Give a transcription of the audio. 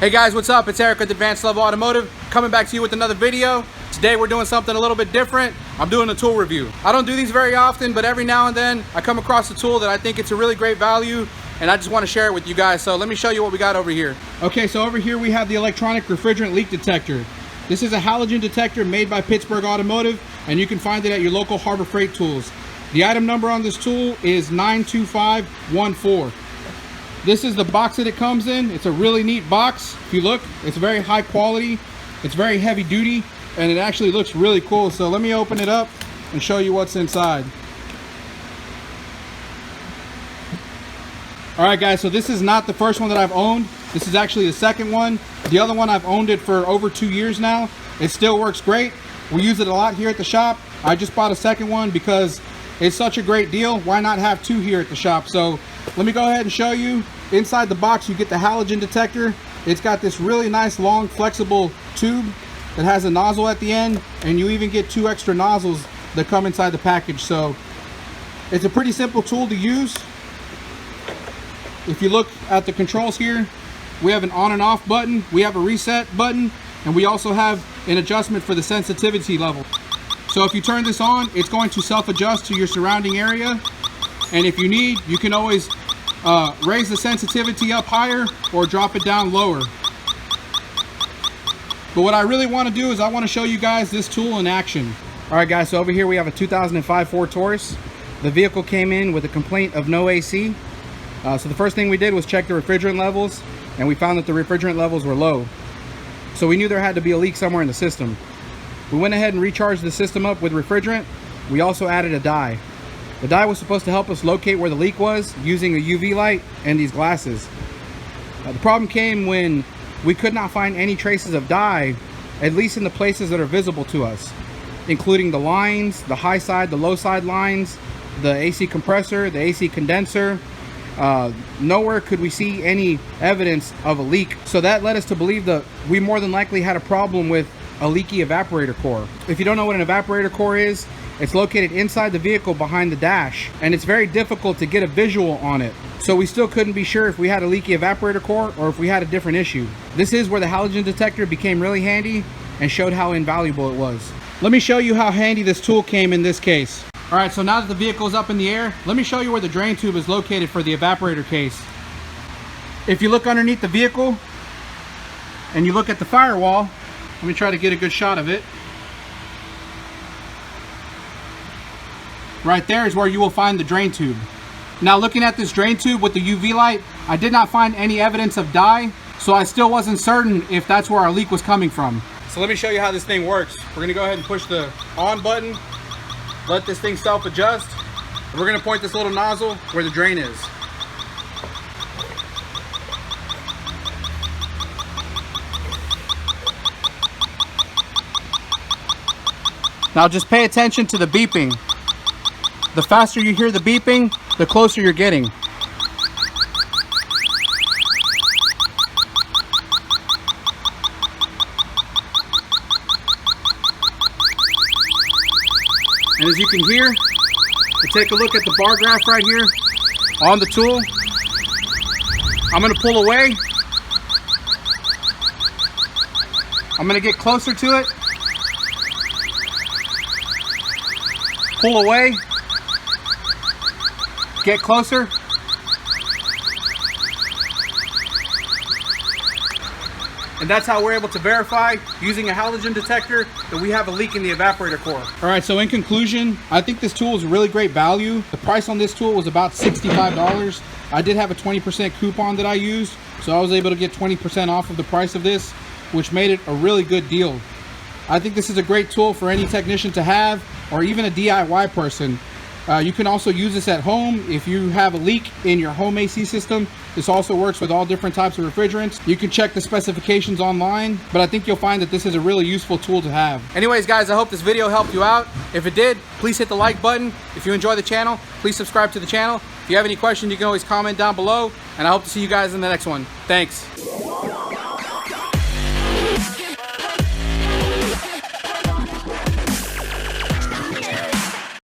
Hey guys, what's up? It's Eric with Advanced Level Automotive, coming back to you with another video. Today we're doing something a little bit different. I'm doing a tool review. I don't do these very often, but every now and then I come across a tool that I think it's a really great value, and I just want to share it with you guys. So let me show you what we got over here. Okay, so over here we have the Electronic Refrigerant Leak Detector. This is a halogen detector made by Pittsburgh Automotive, and you can find it at your local Harbor Freight Tools. The item number on this tool is 92514. This is the box that it comes in. It's a really neat box. If you look, it's very high quality. It's very heavy duty, and it actually looks really cool. So let me open it up and show you what's inside. All right guys, so this is not the first one that I've owned. This is actually the second one. The other one, I've owned it for over 2 years now. It still works great. We use it a lot here at the shop. I just bought a second one because it's such a great deal. Why not have two here at the shop? So let me go ahead and show you. Inside the box you get the halogen detector. It's got this really nice long flexible tube that has a nozzle at the end, and you even get 2 extra nozzles that come inside the package. So it's a pretty simple tool to use. If you look at the controls here, we have an on and off button, we have a reset button, and we also have an adjustment for the sensitivity level. So if you turn this on, it's going to self-adjust to your surrounding area, and if you need, you can always raise the sensitivity up higher or drop it down lower. But what I really want to do is I want to show you guys this tool in action. Alright guys, so over here we have a 2005 Ford Taurus. The vehicle came in with a complaint of no AC. So the first thing we did was check the refrigerant levels, and we found that the refrigerant levels were low. So we knew there had to be a leak somewhere in the system. We went ahead and recharged the system up with refrigerant. We also added a dye. The dye was supposed to help us locate where the leak was using a UV light and these glasses. The problem came when we could not find any traces of dye, at least in the places that are visible to us, including the lines, the high side, the low side lines, the AC compressor, the AC condenser. Nowhere could we see any evidence of a leak. So that led us to believe that we more than likely had a problem with a leaky evaporator core. If you don't know what an evaporator core is, it's located inside the vehicle behind the dash, and it's very difficult to get a visual on it. So we still couldn't be sure if we had a leaky evaporator core or if we had a different issue. This is where the halogen detector became really handy and showed how invaluable it was. Let me show you how handy this tool came in this case. All right, so now that the vehicle is up in the air, let me show you where the drain tube is located for the evaporator case. If you look underneath the vehicle and you look at the firewall, let me try to get a good shot of it. Right there is where you will find the drain tube. Now looking at this drain tube with the UV light, I did not find any evidence of dye, so I still wasn't certain if that's where our leak was coming from. So let me show you how this thing works. We're gonna go ahead and push the on button, let this thing self-adjust, and we're gonna point this little nozzle where the drain is. Now just pay attention to the beeping. The faster you hear the beeping, the closer you're getting. And as you can hear, take a look at the bar graph right here on the tool. I'm going to pull away. I'm going to get closer to it. Pull away. Get closer. And that's how we're able to verify using a halogen detector that we have a leak in the evaporator core. All right, so in conclusion, I think this tool is a really great value. The price on this tool was about $65. I did have a 20% coupon that I used, so I was able to get 20% off of the price of this, which made it a really good deal. I think this is a great tool for any technician to have, or even a DIY person. You can also use this at home if you have a leak in your home AC system. This also works with all different types of refrigerants. You can check the specifications online, but I think you'll find that this is a really useful tool to have. Anyways guys, I hope this video helped you out. If it did, please hit the like button. If you enjoy the channel, please subscribe to the channel. If you have any questions, you can always comment down below, and I hope to see you guys in the next one. Thanks.